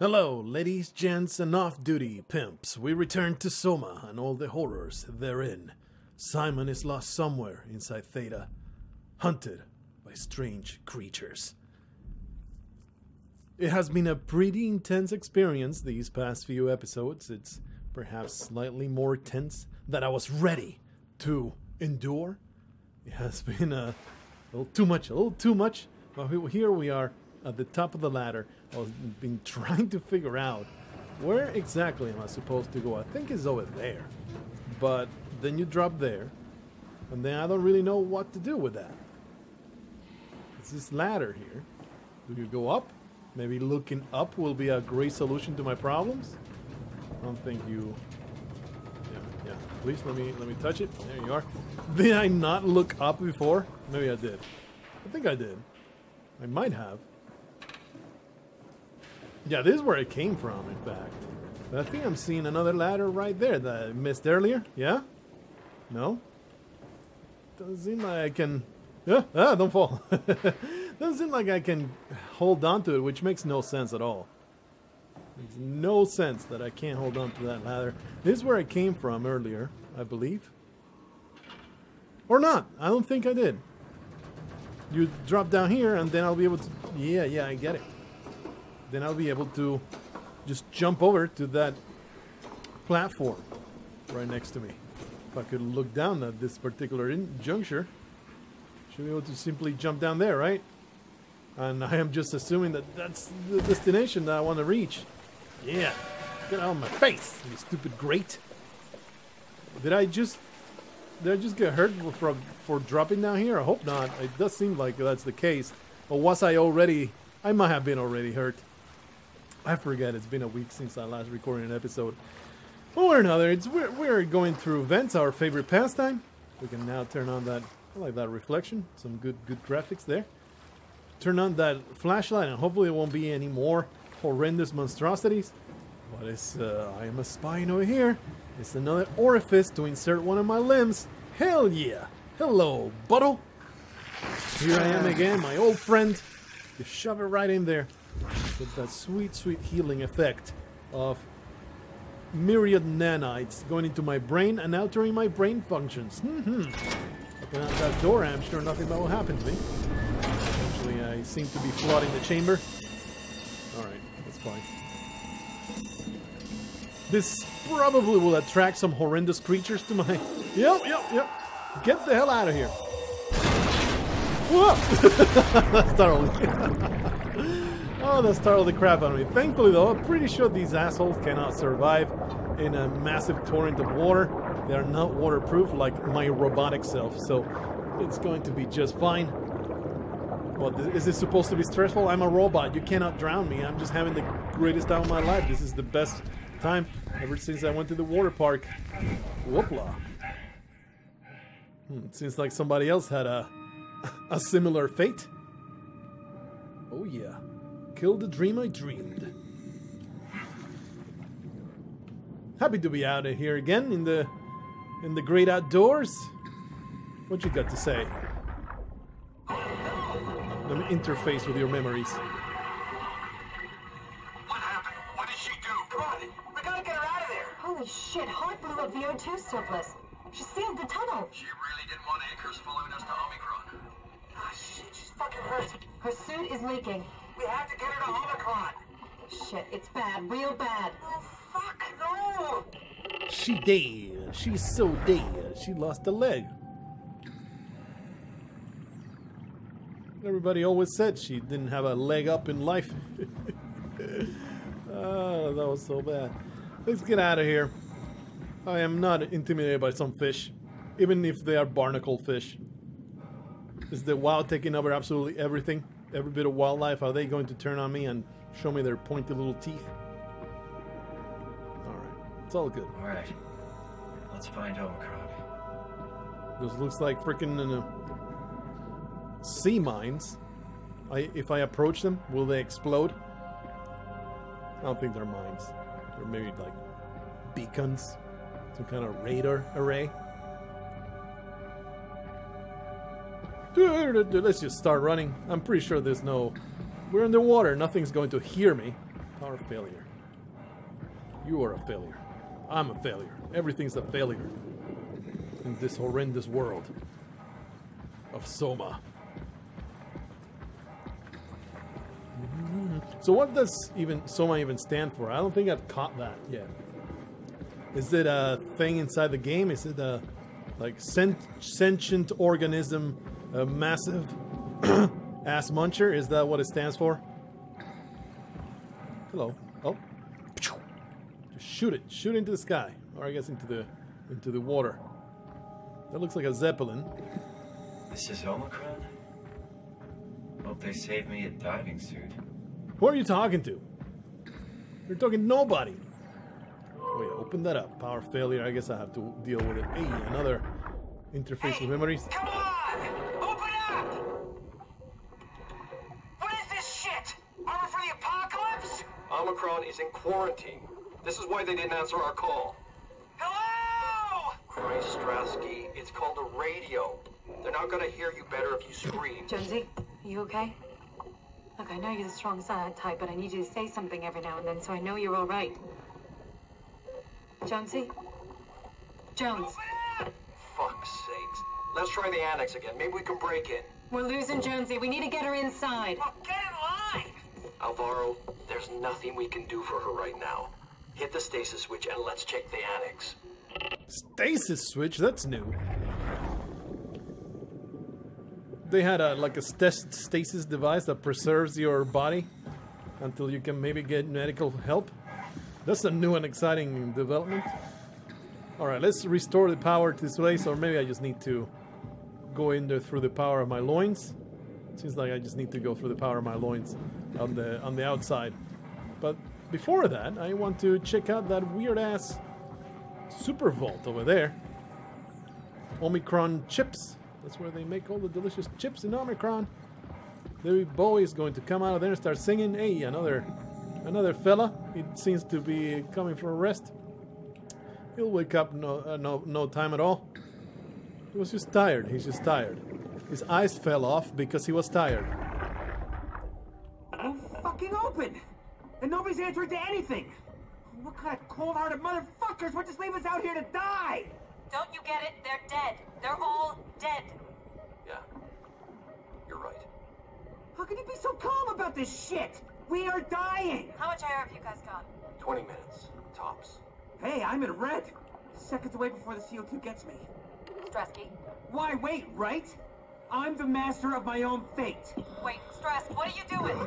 Hello, ladies, gents, and off-duty pimps. We return to SOMA and all the horrors therein. Simon is lost somewhere inside Theta, hunted by strange creatures. It has been a pretty intense experience these past few episodes. It's perhaps slightly more tense than I was ready to endure. It has been a little too much. But here we are at the top of the ladder. I've been trying to figure out where exactly am I supposed to go. I think it's over there. But then you drop there, and then I don't really know what to do with that. It's this ladder here. Do you go up? Maybe looking up will be a great solution to my problems. I don't think you... Yeah. Please let me touch it. There you are. Did I not look up before? Maybe I did. I think I did. I might have. Yeah, this is where it came from, in fact. But I think I'm seeing another ladder right there that I missed earlier. Yeah? No? Doesn't seem like I can... don't fall. Doesn't seem like I can hold on to it, which makes no sense at all. Makes no sense that I can't hold on to that ladder. This is where I came from earlier, I believe. Or not. I don't think I did. You drop down here, and then I'll be able to... Yeah, I get it. Then I'll be able to just jump over to that platform right next to me. If I could look down at this particular juncture, should be able to simply jump down there, right? And I am just assuming that that's the destination that I want to reach. Yeah, get out of my face, you stupid grate. Did I just get hurt for dropping down here? I hope not. It does seem like that's the case. Or was I already... I might have been already hurt. I forget, it's been a week since I last recorded an episode. One way or another, we're going through vents, our favorite pastime. We can now turn on that, I like that reflection, some good graphics there. Turn on that flashlight and hopefully there won't be any more horrendous monstrosities. But it's, I am a spine over here. It's another orifice to insert one of my limbs. Hell yeah! Hello, Buttle! Here I am again, my old friend. You shove it right in there. With that sweet healing effect of myriad nanites going into my brain and altering my brain functions. Open out that door, I'm sure nothing bad will happen to me. Actually, I seem to be flooding the chamber. Alright, that's fine. This probably will attract some horrendous creatures to my... Yep. Get the hell out of here. Whoa! That's startling. Oh, that startled the crap out of me. Thankfully, though, I'm pretty sure these assholes cannot survive in a massive torrent of water. They are not waterproof like my robotic self, so it's going to be just fine. What, is this supposed to be stressful? I'm a robot. You cannot drown me. I'm just having the greatest time of my life. This is the best time ever since I went to the water park. Whoopla. It seems like somebody else had a similar fate. Oh, yeah. Kill the dream I dreamed. Happy to be out of here again in the great outdoors. What you got to say? Let me interface with your memories. What happened? What did she do? Come on, we gotta get her out of there. Holy shit, Hart blew up the O2 surplus. She sealed the tunnel. She really didn't want anchors following us to Omicron. Ah, shit, she's fucking hurt. Her suit is leaking. We have to get her to Omicron. Shit, it's bad, real bad. Oh, fuck, no! She dead. She's so dead. She lost a leg. Everybody always said she didn't have a leg up in life. Oh, that was so bad. Let's get out of here. I am not intimidated by some fish, even if they are barnacle fish. Is the wild taking over absolutely everything? Every bit of wildlife? Are they going to turn on me and show me their pointy little teeth? Alright, it's all good. Alright, let's find Omicron. This looks like freaking sea mines. If I approach them, will they explode? I don't think they're mines. They're maybe like beacons. Some kind of radar array. Let's just start running. I'm pretty sure there's no... We're underwater. Nothing's going to hear me. Power failure. You are a failure. I'm a failure. Everything's a failure in this horrendous world of SOMA. So what does SOMA even stand for? I don't think I've caught that yet. Is it a thing inside the game? Is it a like sentient organism, a massive ass muncher? Is that what it stands for? Hello. Oh. Just shoot it. Shoot into the sky. Or I guess into the water. That looks like a zeppelin. This is Omicron? Hope they saved me a diving suit. Who are you talking to? You're talking to nobody. Wait, open that up. Power failure. I guess I have to deal with it. Hey, another interface with memories. Come on! Open up! What is this shit? Armor for the apocalypse? Omicron is in quarantine. This is why they didn't answer our call. Hello! Christ, Strasky, it's called a radio. They're not gonna hear you better if you scream. Jonesy, are you okay? Look, I know you're the strong silent type, but I need you to say something every now and then so I know you're all right. Jonesy? Jones. Open up! Fuck's sakes. Let's try the annex again. Maybe we can break in. We're losing Jonesy. We need to get her inside. Well, get in line! Alvaro, there's nothing we can do for her right now. Hit the stasis switch and let's check the annex. Stasis switch? That's new. They had like a stasis device that preserves your body until you can maybe get medical help. That's a new and exciting development. Alright, let's restore the power to this place, or maybe I just need to go in there through the power of my loins. Seems like I just need to go through the power of my loins on the outside. But before that, I want to check out that weird-ass super vault over there. Omicron chips. That's where they make all the delicious chips in Omicron. David Bowie is going to come out of there and start singing. Hey, another fella. He seems to be coming for a rest. He'll wake up no time at all. He was just tired. He's just tired. His eyes fell off because he was tired. Won't fucking open! And nobody's answering to anything! What kind of cold-hearted motherfuckers would just leave us out here to die? Don't you get it? They're dead. They're all dead. Yeah, you're right. How can you be so calm about this shit? We are dying! How much air have you guys got? 20 minutes, tops. Hey, I'm in red. Seconds away before the CO2 gets me. Stresky. Why wait, right? I'm the master of my own fate. Wait, Stress, what are you doing?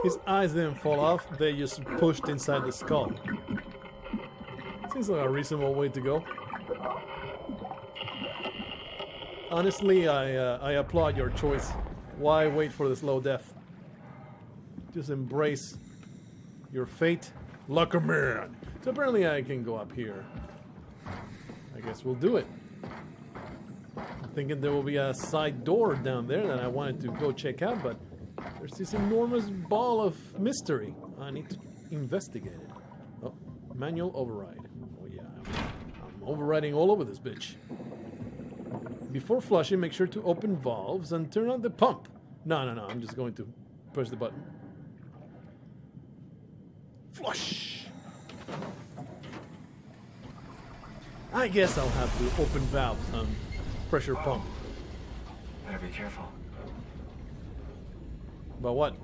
His eyes didn't fall off, they just pushed inside the skull. Seems like a reasonable way to go. Honestly, I applaud your choice. Why wait for the slow death? Just embrace your fate. Lucker man! So apparently I can go up here. I guess we'll do it. I'm thinking there will be a side door down there that I wanted to go check out, but there's this enormous ball of mystery. I need to investigate it. Oh, manual override. Oh yeah, I'm overriding all over this bitch. Before flushing, make sure to open valves and turn on the pump. No, I'm just going to push the button. Flush! I guess I'll have to open valves and pressure pump. Better be careful. But what?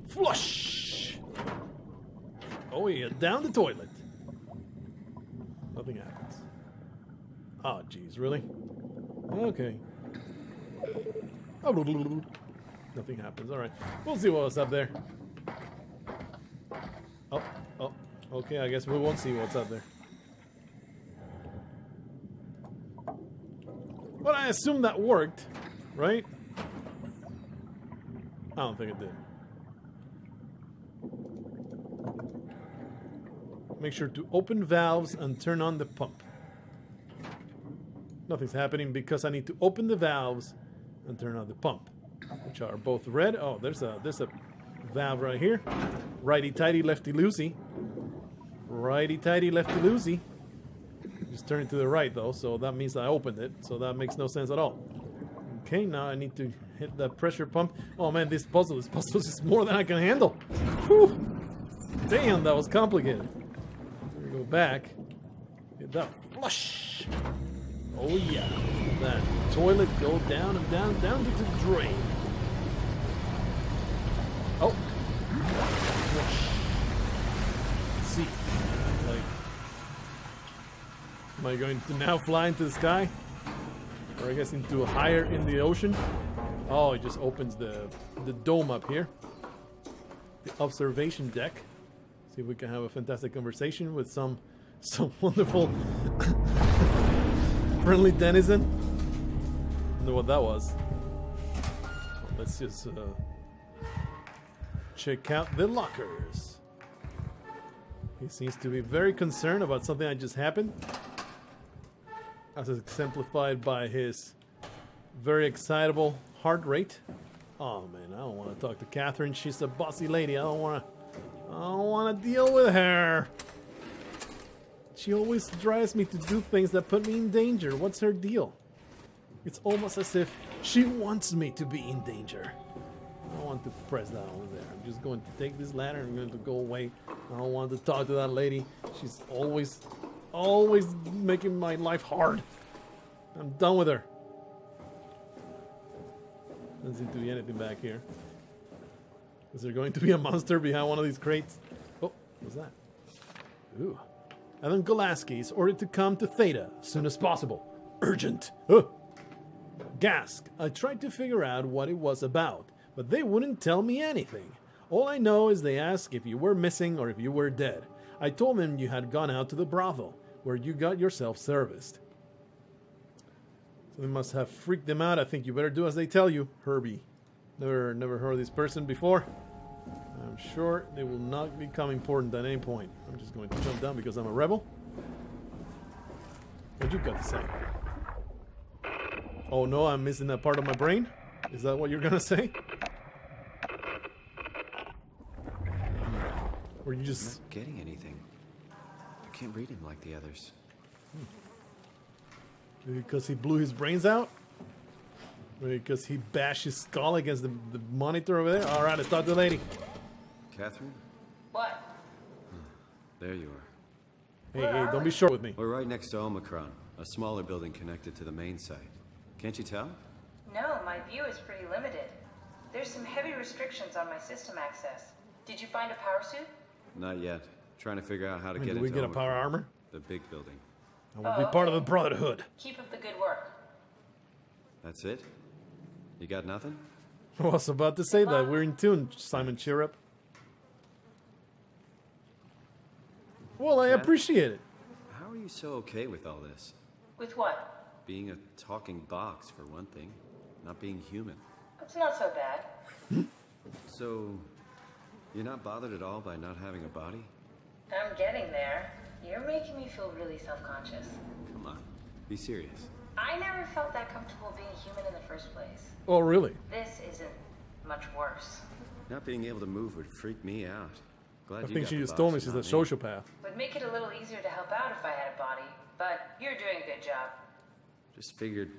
Flush! Oh yeah, down the toilet. Nothing happens. Oh jeez, really? Okay. Oh, nothing happens, alright. We'll see what's up there. Oh, okay, I guess we won't see what's up there. But I assume that worked, right? I don't think it did. Make sure to open valves and turn on the pump. Nothing's happening because I need to open the valves and turn on the pump, which are both red. Oh, there's a valve right here. Righty-tighty, lefty-loosey. Righty-tighty, lefty-loosey. Just turn it to the right, though, so that means I opened it, so that makes no sense at all. Okay, now I need to hit the pressure pump. Oh man, this puzzle is more than I can handle. Whew. Damn, that was complicated. We go back. Hit that flush. Oh yeah. That toilet go down and down to the drain. Oh. Flush. Let's see. Like, am I going to now fly into the sky? Or I guess into higher in the ocean? Oh, it just opens the dome up here. The observation deck. See if we can have a fantastic conversation with some wonderful friendly denizen. I don't know what that was. So let's just check out the lockers. He seems to be very concerned about something that just happened, as exemplified by his very excitable heart rate. Oh man, I don't want to talk to Catherine. She's a bossy lady. I don't want to deal with her. She always drives me to do things that put me in danger. What's her deal? It's almost as if she wants me to be in danger. I don't want to press that over there. I'm just going to take this ladder and I'm going to go away. I don't want to talk to that lady. She's always making my life hard. I'm done with her. Doesn't seem to be anything back here. Is there going to be a monster behind one of these crates? Oh, what's that? Ooh. Adam Golaski is ordered to come to Theta as soon as possible. Urgent. Gask. I tried to figure out what it was about, but they wouldn't tell me anything. All I know is they asked if you were missing or if you were dead. I told them you had gone out to the brothel, where you got yourself serviced. So they must have freaked them out. I think you better do as they tell you, Herbie. Never heard of this person before. I'm sure they will not become important at any point. I'm just going to jump down because I'm a rebel. What you got to say? Oh no, I'm missing that part of my brain? Is that what you're gonna say? Or you just... I'm not getting anything. I can't read him like the others. Because he blew his brains out? Because he bashed his skull against the monitor over there? Alright, let's talk to the lady. Catherine? What? There you are. Hey, don't be short with me. We're right next to Omicron, a smaller building connected to the main site. Can't you tell? No, my view is pretty limited. There's some heavy restrictions on my system access. Did you find a power suit? Not yet. Trying to figure out how to get into we get a Omicron, power armor? the big building. I will be part of the Brotherhood. Keep up the good work. That's it? You got nothing? I was about to say that. We're in tune, Simon Chirrup. Well, I appreciate it. How are you so okay with all this? With what? Being a talking box, for one thing. Not being human. It's not so bad. So, you're not bothered at all by not having a body? I'm getting there. You're making me feel really self-conscious. Come on, be serious. I never felt that comfortable being human in the first place. Oh, really? This isn't much worse. Not being able to move would freak me out. Glad I you think got she the just box told me and she's not a me. sociopath. Would make it a little easier to help out if I had a body, but you're doing a good job. Just figured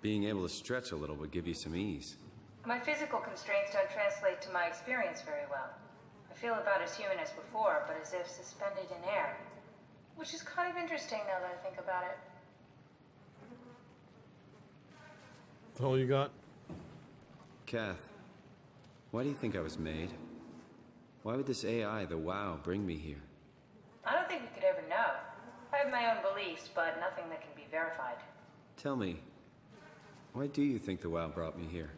being able to stretch a little would give you some ease. My physical constraints don't translate to my experience very well. I feel about as human as before, but as if suspended in air. Which is kind of interesting now that I think about it. That's all you got? Kath, why do you think I was made? Why would this AI, the WoW, bring me here? I don't think we could ever know. I have my own beliefs, but nothing that can be verified. Tell me, why do you think the WoW brought me here?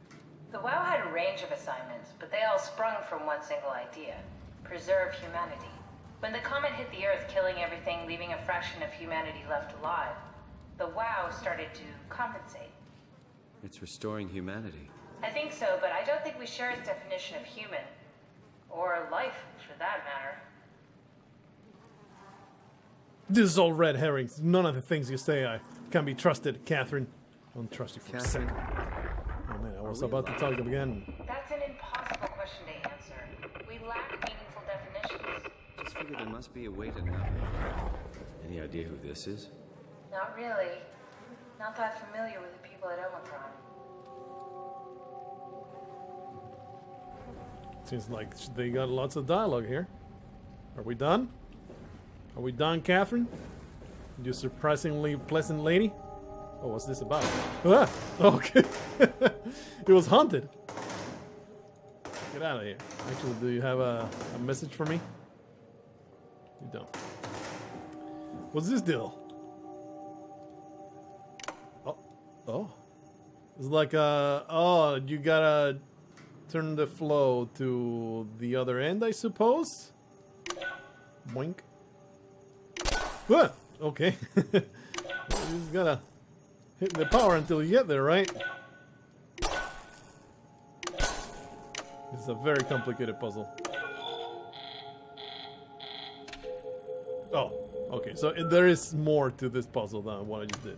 The WoW had a range of assignments, but they all sprung from one single idea. Preserve humanity. When the comet hit the Earth, killing everything, leaving a fraction of humanity left alive, the WoW started to compensate. It's restoring humanity. I think so, but I don't think we share its definition of human. Or life, for that matter. This is all red herrings. None of the things you say I can be trusted, Catherine. I don't trust you for a second. Oh man, I was about to talk again. That's an impossible question to answer. We lack meaningful definitions. Just figured there must be a way to know. Any idea who this is? Not really. Not that familiar with the people at Omicron. Seems like they got lots of dialogue here. Are we done? Are we done, Catherine? You surprisingly pleasant lady? Oh, what's this about? Ah, okay. It was haunted. Get out of here. Actually, do you have a message for me? You don't. What's this deal? Oh. It's like oh, you gotta turn the flow to the other end, I suppose? Boink. Ah, okay. You just gotta hit the power until you get there, right? It's a very complicated puzzle. Oh, okay. So there is more to this puzzle than what I just did.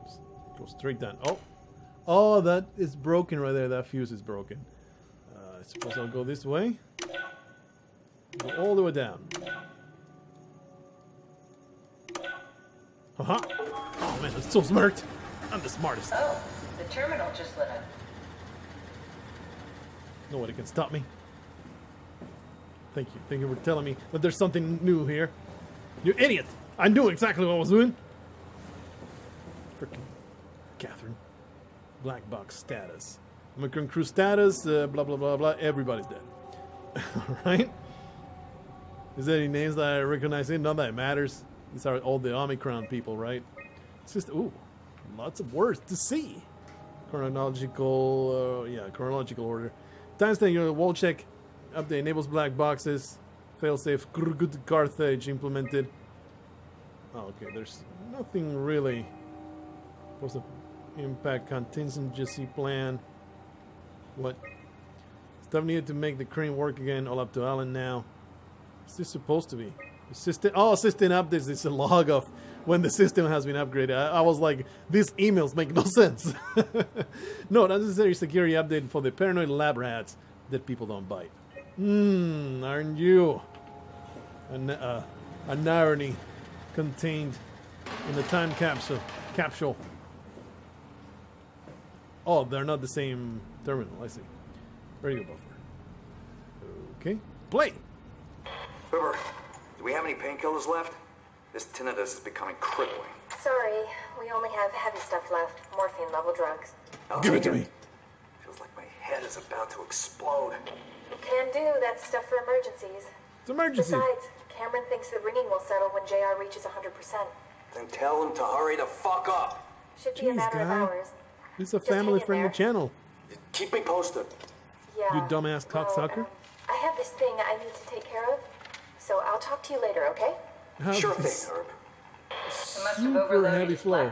Just go straight down. Oh, that is broken right there. That fuse is broken. I suppose I'll go this way. Go all the way down. Haha. Oh man, that's so smart. I'm the smartest. Oh, the terminal just lit up. Nobody can stop me. Thank you. Thank you for telling me that there's something new here. You idiot! I knew exactly what I was doing. Frickin' Catherine. Black box status. Omicron crew status, blah blah blah blah. Everybody's dead. Alright? Is there any names that I recognize in? None that matters. These are all the Omicron people, right? It's just, ooh, lots of words to see. Chronological, yeah, chronological order. Timestamp, wall check. Update enables black boxes. Failsafe, good Carthage implemented. Oh, okay, there's nothing really. Supposed to impact contingency plan. What? Stuff needed to make the crane work again. All up to Alan now. What's this supposed to be? System updates. It's a log of when the system has been upgraded. I was like, these emails make no sense. No, necessary security update for the paranoid lab rats that people don't bite. Aren't you? An irony contained in the time capsule. Oh, they're not the same terminal. I see. Radio buffer. Okay. Play. River, do we have any painkillers left? This tinnitus is becoming crippling. Sorry, we only have heavy stuff left. Morphine level drugs. Give it to me. Feels like my head is about to explode. Can do. That's stuff for emergencies. It's emergency. Besides, Cameron thinks the ringing will settle when JR reaches 100%. Then tell him to hurry the fuck up. Should be a matter of hours. This is a family-friendly channel. Keep me posted. Yeah. You dumbass cocksucker. I have this thing I need to take care of, so I'll talk to you later, okay? Sure thing, Herb. Super heavy flow.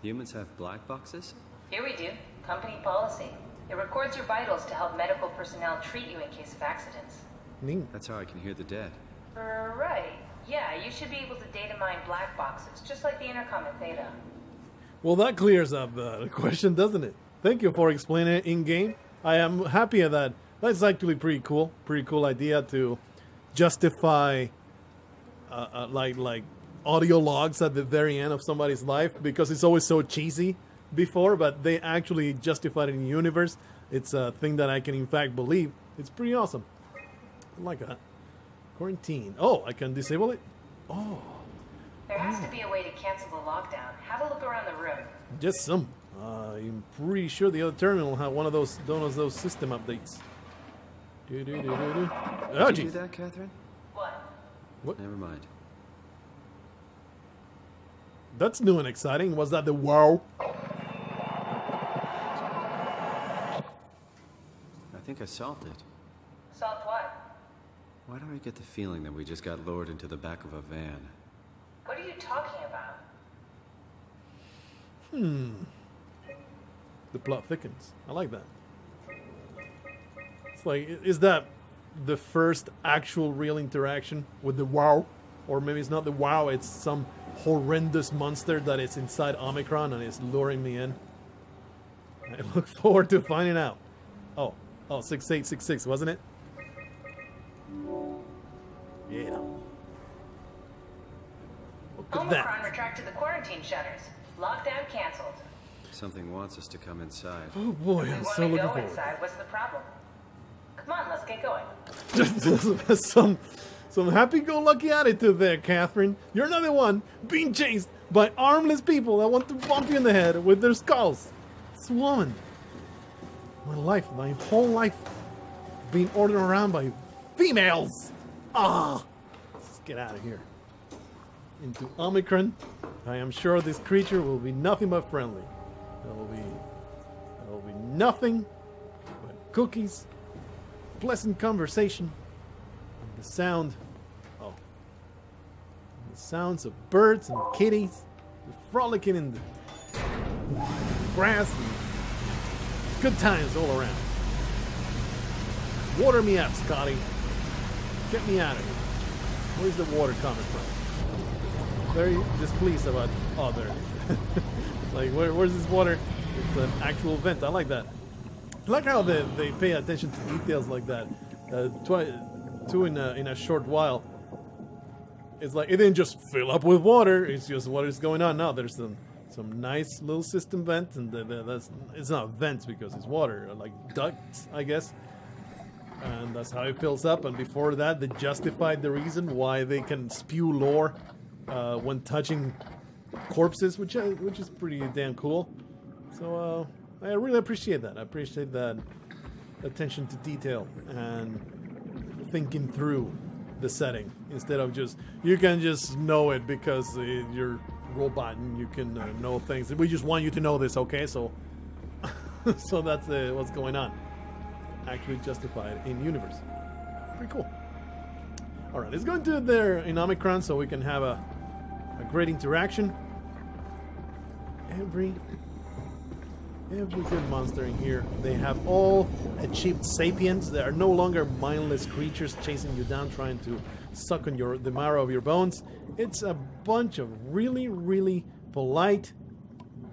Humans have black boxes? Here we do. Company policy. It records your vitals to help medical personnel treat you in case of accidents. Neat. That's how I can hear the dead. Right. Yeah, you should be able to data mine black boxes, just like the intercom at Theta. Well, that clears up the question, doesn't it? Thank you for explaining it in-game. I am happy at that. That's actually pretty cool. Pretty cool idea to justify like audio logs at the very end of somebody's life, because it's always so cheesy before, but they actually justified it in the universe. It's a thing that I can in fact believe. It's pretty awesome. I like that. Quarantine. Oh, I can disable it? Oh. There has to be a way to cancel the lockdown. Have a look around the room. Just some. I'm pretty sure the other terminal had one of those system updates. Did you do that, Catherine? What? Never mind. That's new and exciting. Was that the wow? I think I solved it. Solved what? Why do I get the feeling that we just got lowered into the back of a van? What are you talking about? The plot thickens. I like that. It's like, is that the first actual real interaction with the wow? Or maybe it's not the wow, it's some horrendous monster that is inside Omicron and is luring me in. I look forward to finding out. Oh, 6866, wasn't it? Yeah. Look at that. Omicron retracted the quarantine shutters. Lockdown canceled. Something wants us to come inside. Oh boy, If I'm we so want to looking go forward. inside, what's the problem? Come on, let's get going. some happy-go-lucky attitude there, Catherine. You're another one being chased by armless people that want to bump you in the head with their skulls. This woman, my whole life, being ordered around by females. Let's get out of here. Into Omicron. I am sure this creature will be nothing but friendly. There will be nothing but cookies, pleasant conversation, and the sounds of birds and kitties frolicking in the grass, and good times all around. Water me up, Scotty. Get me out of here. Where's the water coming from? Very displeased about there. Like, where's this water? It's an actual vent. I like that. I like how they pay attention to details like that. Two in a short while. It's like it didn't just fill up with water. It's just what is going on now. There's some nice little system vent, and it's not vents because it's water, like ducts, I guess. And that's how it fills up. And before that, they justified the reason why they can spew lore when touching corpses, which is pretty damn cool. So I really appreciate that. I appreciate that attention to detail and thinking through the setting instead of you can just know it because you're robot and you can know things. We just want you to know this, okay? So so that's what's going on. Actually justified in universe. Pretty cool. All right, let's go into there in Omicron so we can have a great interaction. Every good monster in here, they have all achieved sapience. They are no longer mindless creatures chasing you down, trying to suck on the marrow of your bones. It's a bunch of really, really polite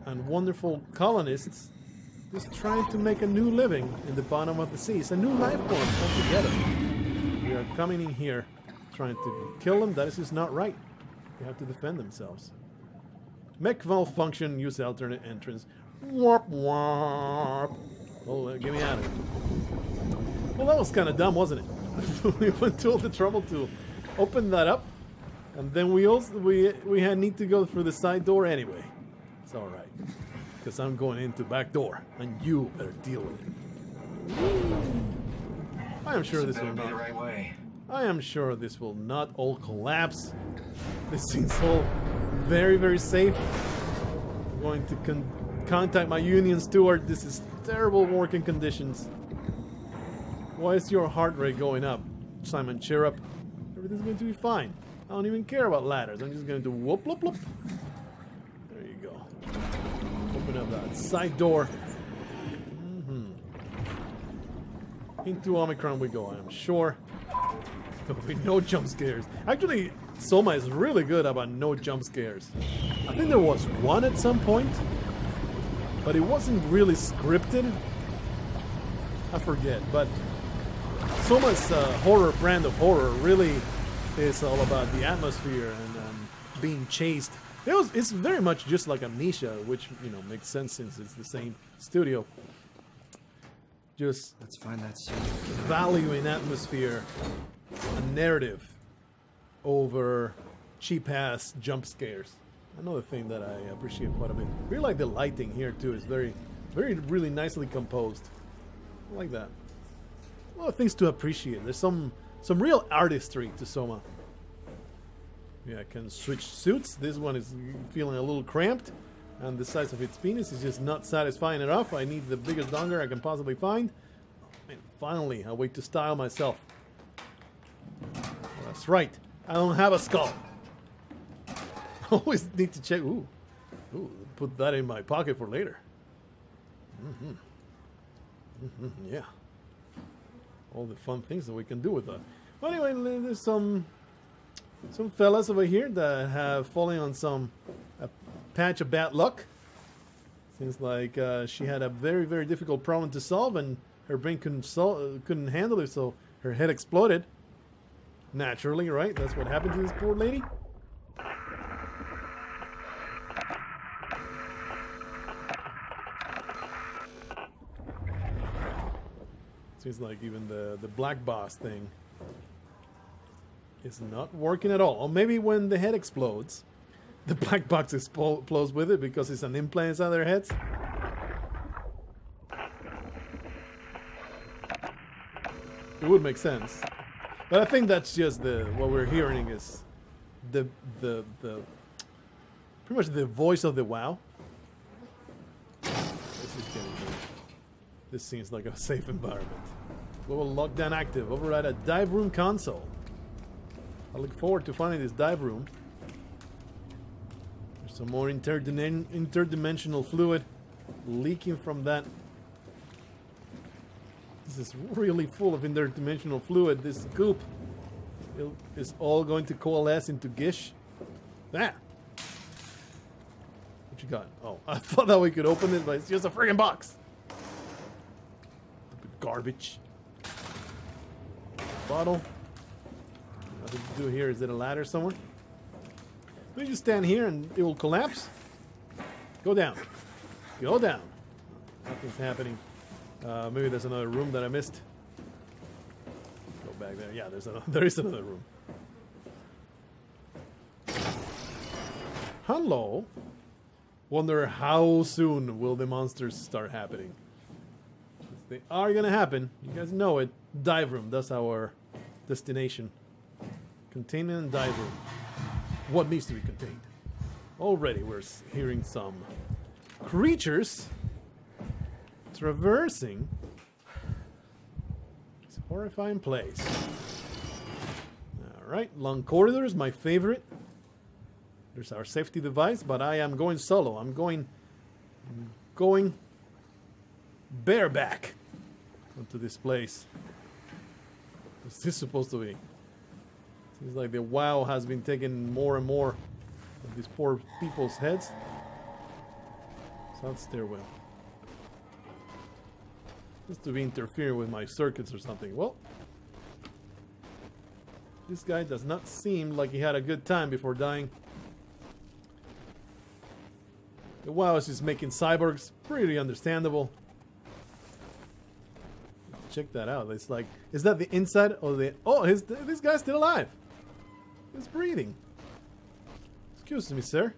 and wonderful colonists just trying to make a new living in the bottom of the sea. It's a new life form altogether. We are coming in here trying to kill them. That is just not right. They have to defend themselves. Mech malfunction, use alternate entrance. Warp, warp. Oh, get me out of here. Well, that was kind of dumb, wasn't it? We went to all the trouble to open that up, and then we need to go through the side door anyway. It's all right, because I'm going into back door, and you better deal with it. I am sure this will be not. the right way. I am sure this will not all collapse. This seems all very, very safe. I'm going to contact my union steward. This is terrible working conditions. Why is your heart rate going up? Simon, cheer up. Everything's going to be fine. I don't even care about ladders. I'm just going to whoop, whoop, whoop. There you go. Open up that side door. Into Omicron we go, I am sure. There'll be no jump scares. Actually, SOMA is really good about no jump scares. I think there was one at some point, but it wasn't really scripted. I forget, but SOMA's horror brand of horror really is all about the atmosphere and being chased. It's very much just like Amnesia, which makes sense since it's the same studio. Just let's find that suit. Valuing atmosphere and narrative over cheap-ass jump scares. Another thing that I appreciate quite a bit. I really like the lighting here too. It's very, really nicely composed. I like that. A lot of things to appreciate. There's some real artistry to SOMA. Yeah, I can switch suits. This one is feeling a little cramped, and the size of its penis is just not satisfying enough. I need the biggest donger I can possibly find. And finally, I wait to style myself. That's right. I don't have a skull. I always need to check. Ooh, put that in my pocket for later. Yeah. All the fun things that we can do with that. Well, anyway, there's some fellas over here that have fallen on a patch of bad luck. Seems like she had a very, very difficult problem to solve, and her brain couldn't handle it, so her head exploded. Naturally, right? That's what happened to this poor lady. Seems like even the black box thing is not working at all. Or maybe when the head explodes, the black box explodes with it because it's an implant inside their heads. It would make sense. But I think that's just what we're hearing is the pretty much the voice of the WoW. This seems like a safe environment. Global lockdown active. Override a dive room console. I look forward to finding this dive room. There's some more interdimensional fluid leaking from that. This is really full of interdimensional fluid. This goop is all going to coalesce into gish. Ah! What you got? Oh, I thought that we could open it, but it's just a friggin' box. Garbage. Bottle. Nothing to do here. Is it a ladder somewhere? Let me just stand here and it will collapse. Go down. Go down. Nothing's happening. Maybe there's another room that I missed. Go back there. Yeah, there is another room. Hello. Wonder how soon will the monsters start happening. They are gonna happen. You guys know it. Dive room. That's our destination. Containment and dive room. What needs to be contained? Already we're hearing some creatures traversing this horrifying place. Alright, long corridors, my favorite. There's our safety device, but I am going solo. I'm going bareback into this place. What's this supposed to be? Seems like the WoW has been taking more and more of these poor people's heads. South stairwell. Just to be interfering with my circuits or something. Well, this guy does not seem like he had a good time before dying. The WoW is just making cyborgs pretty understandable. Check that out. It's like, is that the inside of the... Oh, this guy's still alive. He's breathing. Excuse me, sir.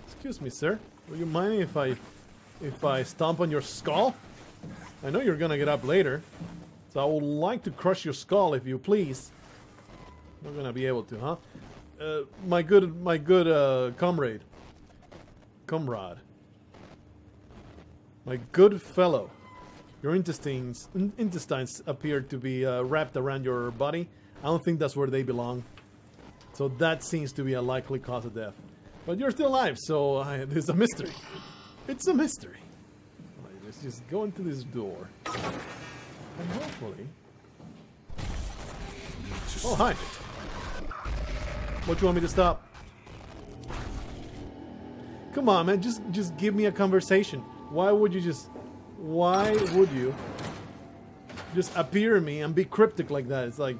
Excuse me, sir. Will you mind if I stomp on your skull? I know you're gonna get up later, so I would like to crush your skull if you please. Not gonna be able to, huh? My good comrade. My good fellow. Your intestines appear to be wrapped around your body. I don't think that's where they belong. So that seems to be a likely cause of death. But you're still alive, so there's a mystery. It's a mystery. Right, let's just go into this door. And hopefully... Oh, hi. What do you want me to stop? Come on, man. Just give me a conversation. Why would you just appear at me and be cryptic like that? It's like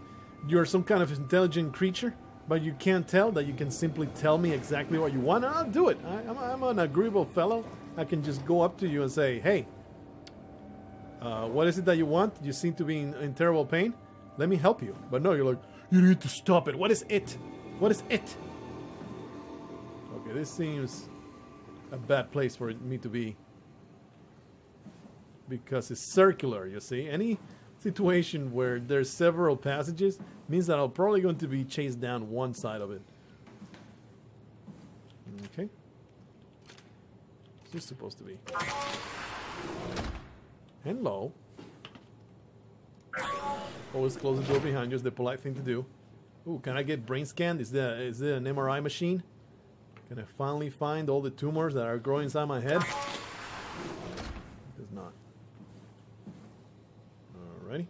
you're some kind of intelligent creature, but you can't tell that you can simply tell me exactly what you want. I'll do it. I'm an agreeable fellow. I can just go up to you and say, hey, what is it that you want? You seem to be in terrible pain. Let me help you. But no, you're like, you need to stop it. What is it? What is it? Okay, this seems a bad place for me to be. Because it's circular, you see. Any situation where there's several passages means that I'm probably going to be chased down one side of it. Okay. What's this supposed to be? Hello. Always close the door behind you is the polite thing to do. Ooh, can I get brain scanned? Is there an MRI machine? Can I finally find all the tumors that are growing inside my head? It does not. Alrighty.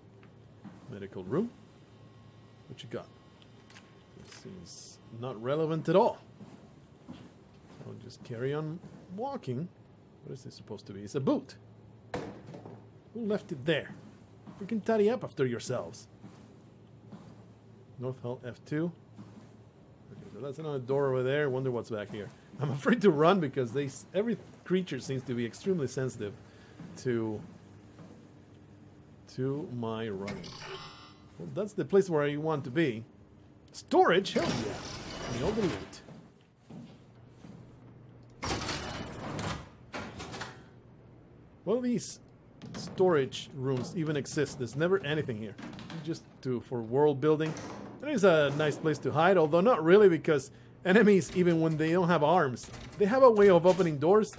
Medical room. What you got? This seems not relevant at all. I'll just carry on walking. What is this supposed to be? It's a boot. Who left it there? Freaking tidy up after yourselves. North Hall F2. Okay, so that's another door over there. Wonder what's back here. I'm afraid to run because every creature seems to be extremely sensitive to to my running. Well, that's the place where you want to be. Storage? Hell yeah. The overloot. Well, these storage rooms even exist. There's never anything here. Just for world building. It is a nice place to hide, although not really, because enemies, even when they don't have arms, they have a way of opening doors.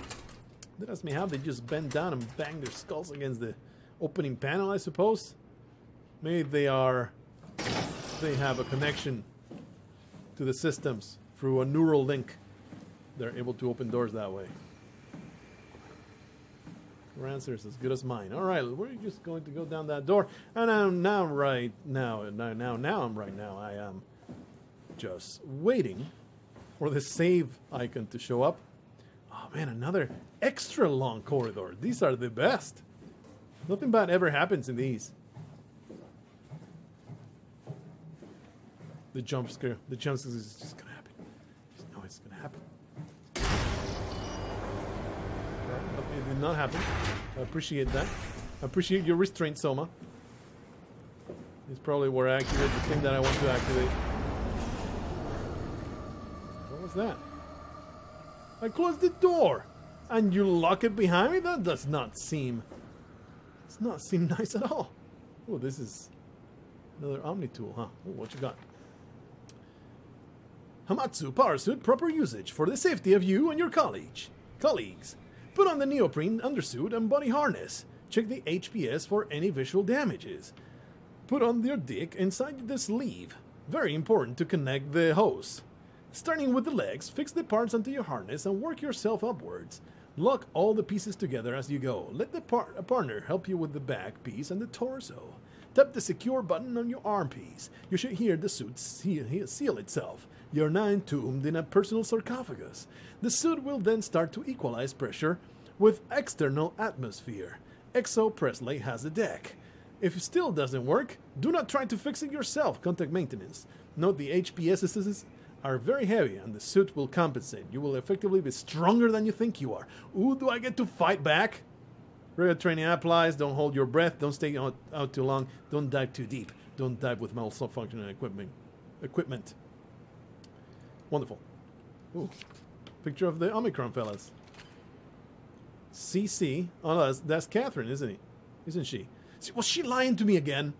That ask me how they just bend down and bang their skulls against the opening panel, I suppose. Maybe they have a connection to the systems through a neural link. They're able to open doors that way. Your answer is as good as mine. All right, we're just going to go down that door. And I am just waiting for the save icon to show up. Oh man, another extra long corridor. These are the best. Nothing bad ever happens in these. The jump scare is just gonna happen. Just know it's gonna happen. It did not happen. I appreciate that. I appreciate your restraint, Soma. It's probably where I activate the thing that I want to activate. What was that? I closed the door, and you lock it behind me? That does not seem nice at all. Oh, this is another Omni tool, huh? Oh, what you got? Hamatsu power suit, proper usage for the safety of you and your colleagues. Put on the neoprene undersuit and body harness. Check the HPS for any visual damages. Put on your dick inside the sleeve. Very important to connect the hose. Starting with the legs, fix the parts onto your harness and work yourself upwards. Lock all the pieces together as you go. Let a partner help you with the back piece and the torso. Tap the secure button on your arm piece. You should hear the suit seal itself. You're now entombed in a personal sarcophagus. The suit will then start to equalize pressure with external atmosphere. Exo Presley has a deck. If it still doesn't work, do not try to fix it yourself. Contact maintenance. Note the HPSs are very heavy and the suit will compensate. You will effectively be stronger than you think you are. Ooh, do I get to fight back? Regular training applies. Don't hold your breath. Don't stay out too long. Don't dive too deep. Don't dive with malfunctioning equipment. Wonderful. Ooh. Picture of the Omicron fellas. CC. Oh, that's Catherine, isn't she? Was she lying to me again?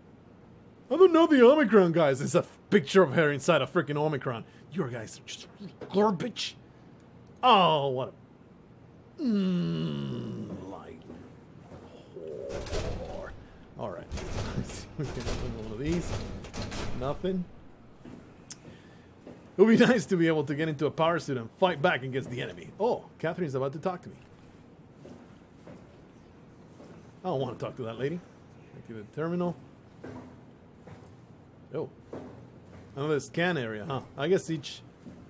I don't know the Omicron guys. It's a picture of her inside a freaking Omicron. Your guys are just garbage. Oh, what a... light. Whore. All right. We can open one of these. Nothing. It would be nice to be able to get into a power suit and fight back against the enemy. Oh, Catherine's about to talk to me. I don't want to talk to that lady. Activate the terminal. Oh. Another scan area, huh? I guess each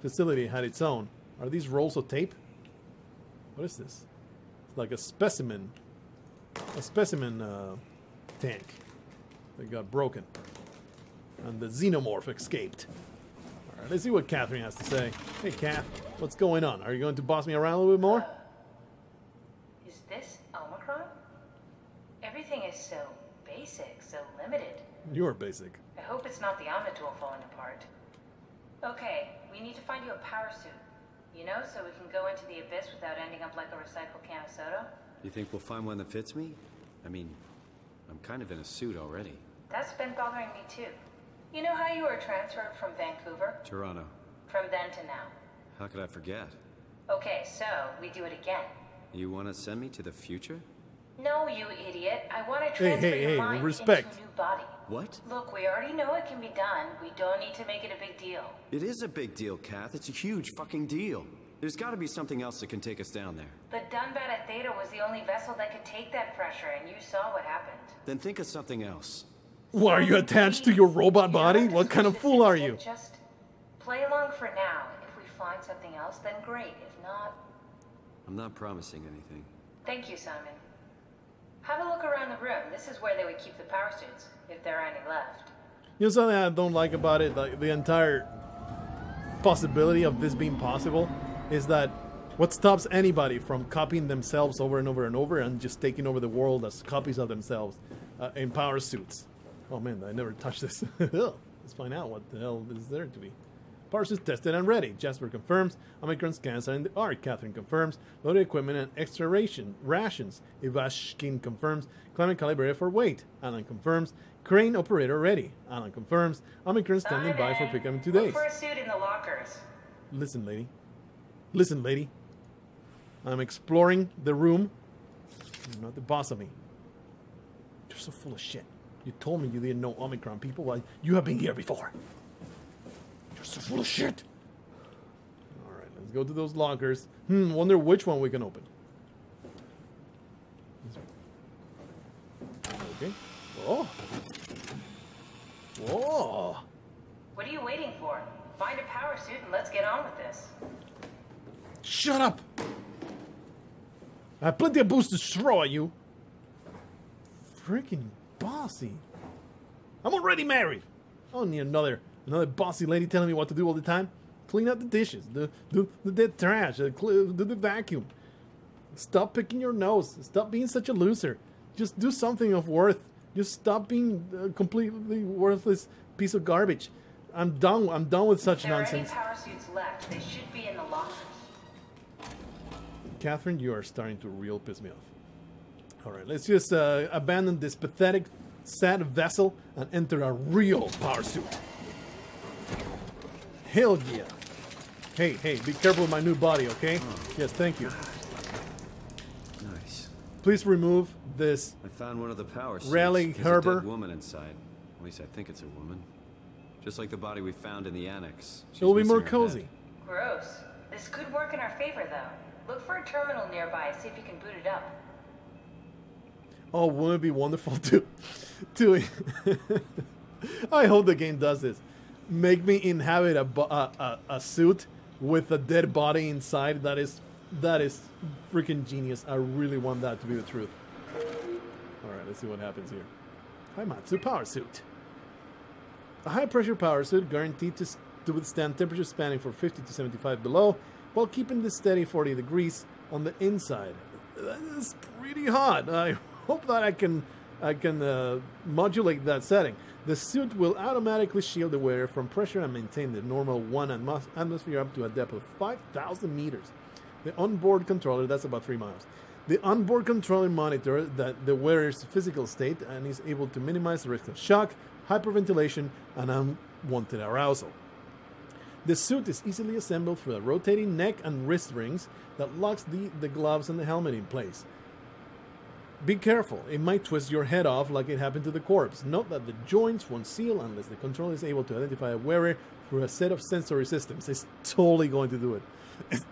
facility had its own. Are these rolls of tape? What is this? It's like a specimen. A specimen tank that got broken. And the xenomorph escaped. Alright, let's see what Catherine has to say. Hey, Kath, what's going on? Are you going to boss me around a little bit more? Is this Omicron? Everything is so basic, so limited. You're basic. I hope it's not the Omnitool falling apart. Okay, we need to find you a power suit. You know, so we can go into the abyss without ending up like a recycled can of soda. You think we'll find one that fits me? I mean, I'm kind of in a suit already. That's been bothering me too. You know how you were transferred from Vancouver? Toronto. From then to now. How could I forget? Okay, so we do it again. You want to send me to the future? No, you idiot. I want to transfer your mind respect. into a new body. What? Look, we already know it can be done. We don't need to make it a big deal. It is a big deal, Kath. It's a huge fucking deal. There's got to be something else that can take us down there. The Dunbat at Theta was the only vessel that could take that pressure, and you saw what happened. Then think of something else. Well, are you attached to your robot body? What kind of fool are you? Just play along for now. If we find something else, then great. If not... I'm not promising anything. Thank you, Simon. Have a look around the room. This is where they would keep the power suits, if there are any left. You know something I don't like about it? Like the entire possibility of this being possible is that what stops anybody from copying themselves over and over and over and just taking over the world as copies of themselves? in power suits. Oh man, I never touched this. Let's find out what the hell is there to be. Power suits tested and ready. Jasper confirms. Omicron scans are in the arc. Catherine confirms. Loaded equipment and extra rations. Ivashkin confirms. Climate calibrated for weight. Alan confirms. Crane operator ready. Alan confirms. Omicron standing by for pickup in 2 days. Look for a suit in the lockers. Listen, lady. Listen, lady. I'm exploring the room. You're not the boss of me. You're so full of shit. You told me you didn't know Omicron people. Well, you have been here before. You're so full of shit. Alright, let's go to those lockers. Wonder which one we can open. Okay. Oh. Whoa. What are you waiting for? Find a power suit and let's get on with this. Shut up! I have plenty of boosts to throw at you. Freaking bossy. I'm already married. I don't need another bossy lady telling me what to do all the time. Clean up the dishes, do the trash, do the vacuum. Stop picking your nose. Stop being such a loser. Just do something of worth. Just stop being a completely worthless piece of garbage. I'm done with such nonsense. There are any power suits left. They should be in the lockers. Catherine, you are starting to real piss me off. Alright, let's just abandon this pathetic, sad vessel and enter a real power suit. Hell yeah. Hey, be careful with my new body, okay? Oh. Yes, thank you. Nice. Please remove this. I found one of the power suits. Rally There's Herber. a dead woman inside. At least I think it's a woman. Just like the body we found in the annex. She's It'll be more missing her cozy. head. Gross. This could work in our favor, though. Look for a terminal nearby. See if you can boot it up. Oh, wouldn't it be wonderful to I hope the game does this. Make me inhabit a suit with a dead body inside. That is freaking genius. I really want that to be the truth. Alright, let's see what happens here. Haimatsu power suit. A high pressure power suit guaranteed to withstand temperatures spanning from 50 to 75 below while keeping the steady 40 degrees on the inside. That is pretty hot. I hope that I can modulate that setting. The suit will automatically shield the wearer from pressure and maintain the normal 1 atmosphere up to a depth of 5,000 meters. The onboard controller, that's about 3 miles. The onboard controller monitors the wearer's physical state and is able to minimize the risk of shock, hyperventilation, and unwanted arousal. The suit is easily assembled through a rotating neck and wrist rings that locks the gloves and the helmet in place. Be careful, it might twist your head off like it happened to the corpse. Note that the joints won't seal unless the controller is able to identify a wearer through a set of sensory systems. It's totally going to do it. It's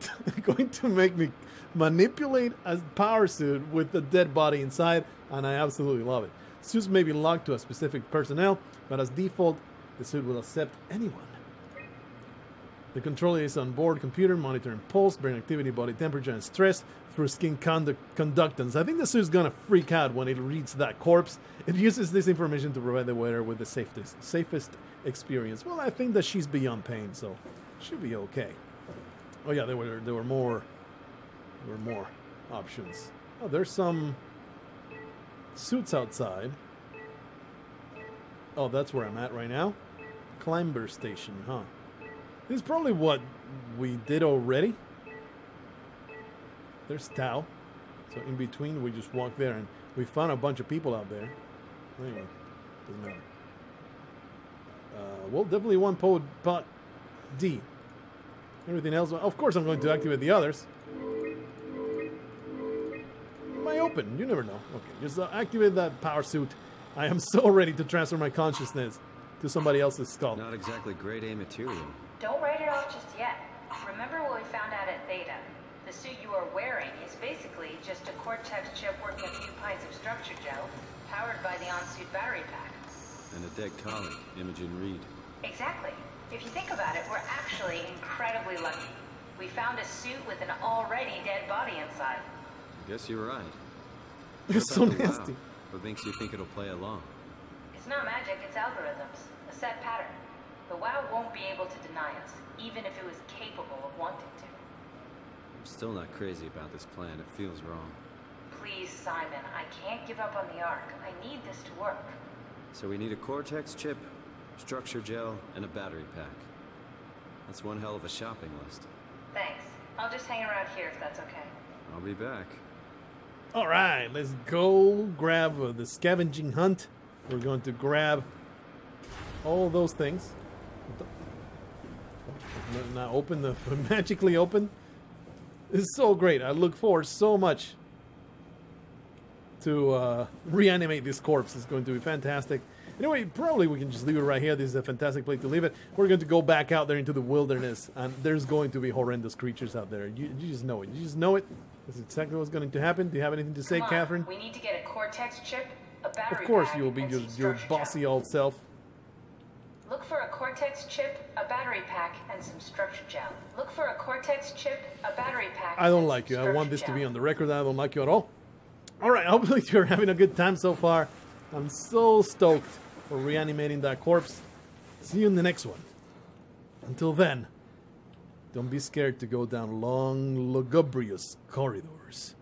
going to make me manipulate a power suit with a dead body inside, and I absolutely love it. Suits may be locked to a specific personnel, but as default, the suit will accept anyone. The controller is on board computer, monitoring pulse, brain activity, body temperature, and stress through skin conductance. I think the suit's gonna freak out when it reads that corpse. It uses this information to provide the wearer with the safest experience. Well, I think that she's beyond pain, so she'll be okay. Oh yeah, there were more options. Oh, there's some suits outside. Oh, that's where I'm at right now. Climber station, huh? This is probably what we did already. There's Tao. So in between, we just walked there, and we found a bunch of people out there. Anyway, doesn't matter. Well, definitely one pot D. Everything else, of course I'm going to activate the others. Am I open? You never know. Okay, just activate that power suit. I am so ready to transfer my consciousness to somebody else's skull. Not exactly grade A material. Don't write it off just yet. Remember what we found out at Theta? The suit you are wearing is basically just a Cortex chip working a few pints of structure gel, powered by the on-suit battery pack. And a dead colleague, Imogen Reed. Exactly. If you think about it, we're actually incredibly lucky. We found a suit with an already dead body inside. I guess you're right. It's so nasty. What makes you think it'll play along? It's not magic, it's algorithms. A set pattern. The WoW won't be able to deny us, even if it was capable of wanting to. I'm still not crazy about this plan. It feels wrong. Please, Simon, I can't give up on the Ark. I need this to work. So we need a Cortex chip, structure gel, and a battery pack. That's one hell of a shopping list. Thanks. I'll just hang around here if that's okay. I'll be back. All right, let's go grab the scavenging hunt. We're going to grab all those things. Not open, the magically open. It's so great. I look forward so much to reanimate this corpse. It's going to be fantastic. Anyway, probably we can just leave it right here. This is a fantastic place to leave it. We're going to go back out there into the wilderness, and there's going to be horrendous creatures out there. You just know it. You just know it. That's exactly what's going to happen. Do you have anything to say, Catherine? We need to get a Cortex chip, a battery Of course, pack, you'll be and your some bossy structure old self. gel. Look for a Cortex chip, a battery pack, and some structure gel. Look for a Cortex chip, a battery pack. I don't and like some you. I want this structure to be gel. on the record. I don't like you at all. All right, hopefully you're having a good time so far. I'm so stoked for reanimating that corpse. See you in the next one. Until then, don't be scared to go down long, lugubrious corridors.